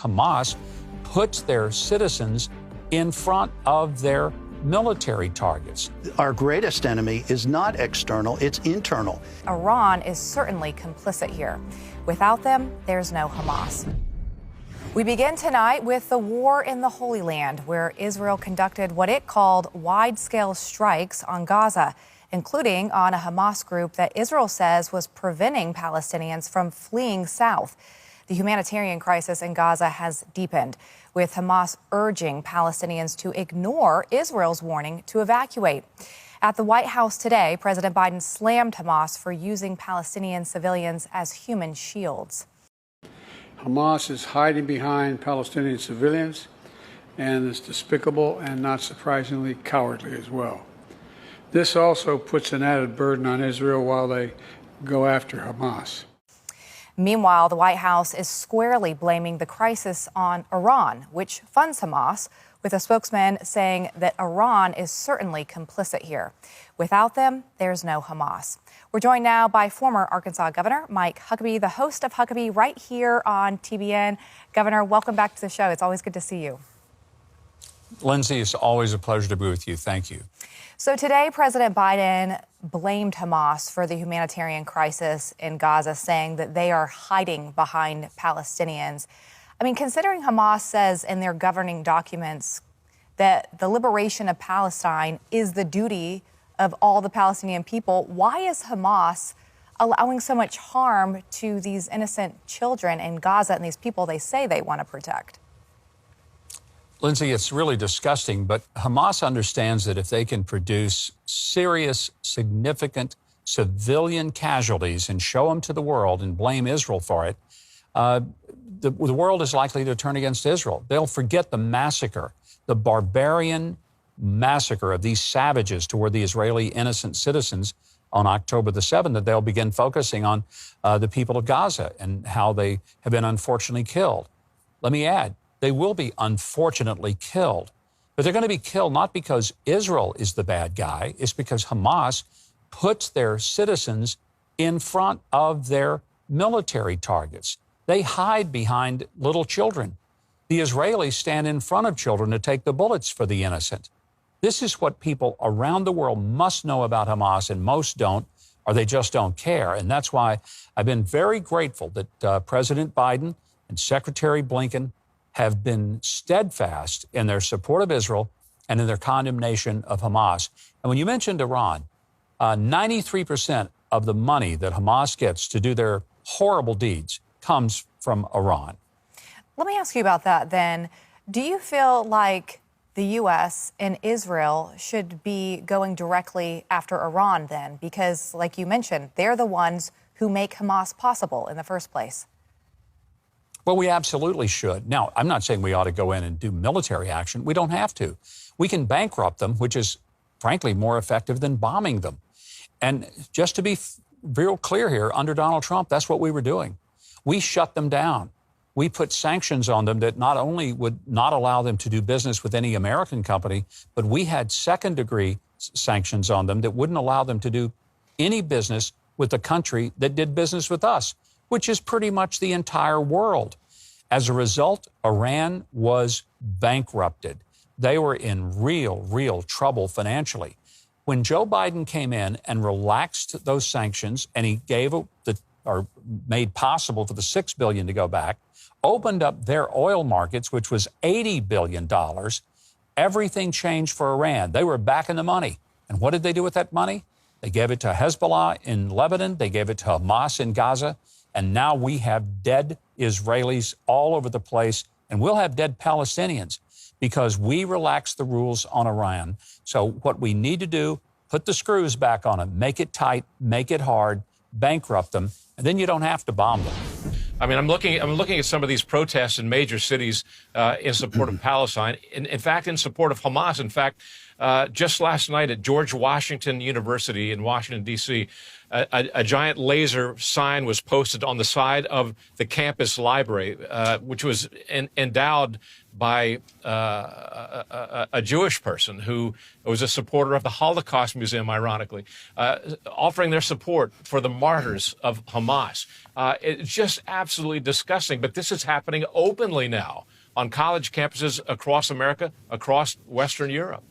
Hamas puts their citizens in front of their military targets. Our greatest enemy is not external, it's internal. Iran is certainly complicit here. Without them, there's no Hamas. We begin tonight with the war in the Holy Land, where Israel conducted what it called wide-scale strikes on Gaza, including on a Hamas group that Israel says was preventing Palestinians from fleeing south. The humanitarian crisis in Gaza has deepened, with Hamas urging Palestinians to ignore Israel's warning to evacuate. At the White House today, President Biden slammed Hamas for using Palestinian civilians as human shields. Hamas is hiding behind Palestinian civilians, and is despicable and, not surprisingly, cowardly as well. This also puts an added burden on Israel while they go after Hamas. Meanwhile, the White House is squarely blaming the crisis on Iran, which funds Hamas, with a spokesman saying that Iran is certainly complicit here. Without them, there's no Hamas. We're joined now by former Arkansas Governor Mike Huckabee, the host of Huckabee right here on TBN. Governor, welcome back to the show. It's always good to see you. Lindsay, it's always a pleasure to be with you. Thank you. So today, President Biden blamed Hamas for the humanitarian crisis in Gaza, saying that they are hiding behind Palestinians. I mean, considering Hamas says in their governing documents that the liberation of Palestine is the duty of all the Palestinian people, why is Hamas allowing so much harm to these innocent children in Gaza and these people they say they want to protect? Lindsay, it's really disgusting, but Hamas understands that if they can produce serious, significant civilian casualties and show them to the world and blame Israel for it, the world is likely to turn against Israel. They'll forget the massacre, the barbarian massacre of these savages toward the Israeli innocent citizens on October the 7th, that they'll begin focusing on the people of Gaza and how they have been unfortunately killed. Let me add, they will be unfortunately killed, but they're going to be killed not because Israel is the bad guy. It's because Hamas puts their citizens in front of their military targets. They hide behind little children. The Israelis stand in front of children to take the bullets for the innocent. This is what people around the world must know about Hamas, and most don't, or they just don't care. And that's why I've been very grateful that President Biden and Secretary Blinken have been steadfast in their support of Israel and in their condemnation of Hamas. And when you mentioned Iran, 93% of the money that Hamas gets to do their horrible deeds comes from Iran. Let me ask you about that then. Do you feel like the U.S. and Israel should be going directly after Iran then? Because, like you mentioned, they're the ones who make Hamas possible in the first place. Well, we absolutely should. Now, I'm not saying we ought to go in and do military action. We don't have to. We can bankrupt them, which is, frankly, more effective than bombing them. And just to be real clear here, under Donald Trump, that's what we were doing. We shut them down. We put sanctions on them that not only would not allow them to do business with any American company, but we had second-degree sanctions on them that wouldn't allow them to do any business with the country that did business with us, which is pretty much the entire world. As a result, Iran was bankrupted. They were in real trouble financially. When Joe Biden came in and relaxed those sanctions, and he gave or made possible for the $6 billion to go back, opened up their oil markets, which was $80 billion, everything changed for Iran. They were back in the money. And what did they do with that money? They gave it to Hezbollah in Lebanon. They gave it to Hamas in Gaza. And now we have dead Israelis all over the place, and we'll have dead Palestinians because we relaxed the rules on Iran. So what we need to do, put the screws back on them, make it tight, make it hard, bankrupt them, and then you don't have to bomb them. I mean, I'm looking at some of these protests in major cities in support of Palestine. In fact, in support of Hamas. In fact, Just last night at George Washington University in Washington, D.C., a giant laser sign was posted on the side of the campus library, which was endowed by a Jewish person who was a supporter of the Holocaust Museum, ironically, offering their support for the martyrs of Hamas. It's just absolutely disgusting. But this is happening openly now on college campuses across America, across Western Europe.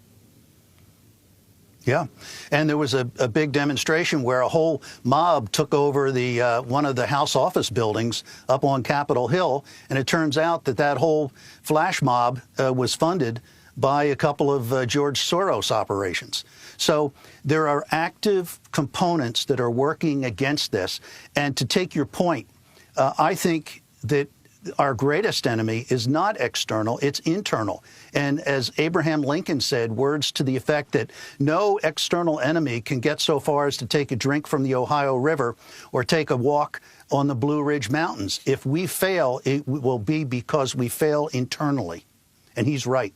Yeah, and there was a big demonstration where a whole mob took over the one of the House office buildings up on Capitol Hill, and it turns out that that whole flash mob was funded by a couple of George Soros operations. So there are active components that are working against this. And to take your point, I think that our greatest enemy is not external, it's internal. And as Abraham Lincoln said, words to the effect that no external enemy can get so far as to take a drink from the Ohio River or take a walk on the Blue Ridge Mountains. If we fail, it will be because we fail internally. And he's right.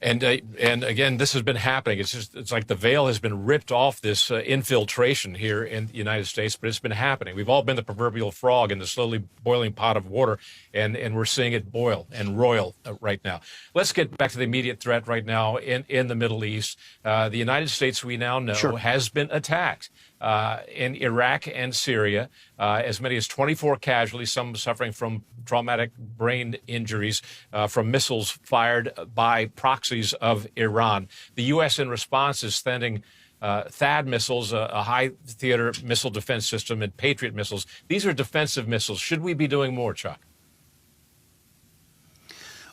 And again, this has been happening. It's like the veil has been ripped off this infiltration here in the United States, but it's been happening. We've all been the proverbial frog in the slowly boiling pot of water, and we're seeing it boil and roil right now. Let's get back to the immediate threat right now in the Middle East. The United States, we now know, has been attacked. In Iraq and Syria, as many as 24 casualties, some suffering from traumatic brain injuries from missiles fired by proxies of Iran. The U.S. in response is sending THAAD missiles, a high theater missile defense system, and Patriot missiles. These are defensive missiles. Should we be doing more, Chuck?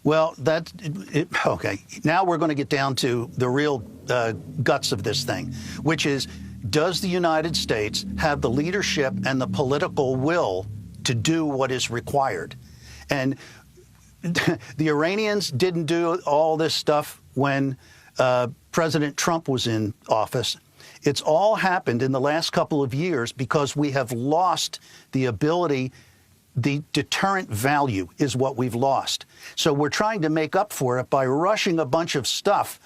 Well, okay. Now we're going to get down to the real guts of this thing, which is, does the United States have the leadership and the political will to do what is required? And the Iranians didn't do all this stuff when President Trump was in office. It's all happened in the last couple of years because we have lost the ability. The deterrent value is what we've lost. So we're trying to make up for it by rushing a bunch of stuff,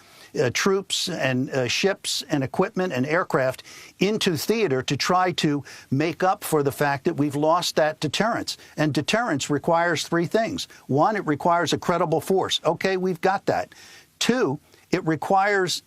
troops and ships and equipment and aircraft into theater to try to make up for the fact that we've lost that deterrence. And deterrence requires three things. One, it requires a credible force. Okay, we've got that. Two, it requires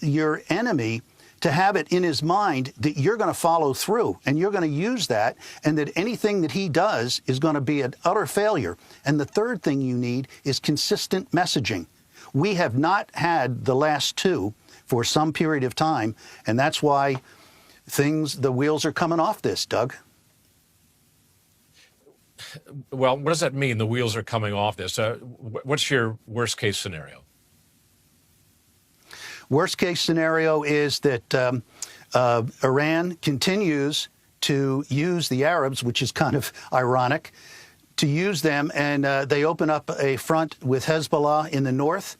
your enemy to have it in his mind that you're going to follow through and you're going to use that, and that anything that he does is going to be an utter failure. And the third thing you need is consistent messaging. We have not had the last two for some period of time, and that's why the wheels are coming off this, Doug. Well, what does that mean, the wheels are coming off this? What's your worst case scenario? Worst case scenario is that Iran continues to use the Arabs, which is kind of ironic, to use them, and they open up a front with Hezbollah in the north,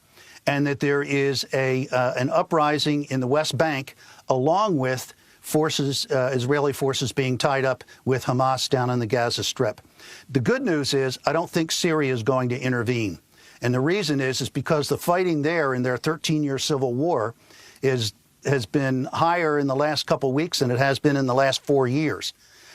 and that there is an uprising in the West Bank, along with forces, Israeli forces being tied up with Hamas down on the Gaza Strip. The good news is I don't think Syria is going to intervene. And the reason is because the fighting there in their 13-year civil war has been higher in the last couple of weeks than it has been in the last 4 years.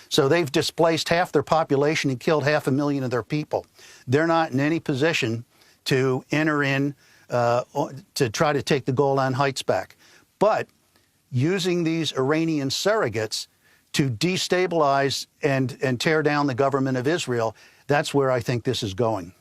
So they've displaced half their population and killed 500,000 of their people. They're not in any position to enter in to try to take the Golan Heights back. But using these Iranian surrogates to destabilize and tear down the government of Israel, that's where I think this is going.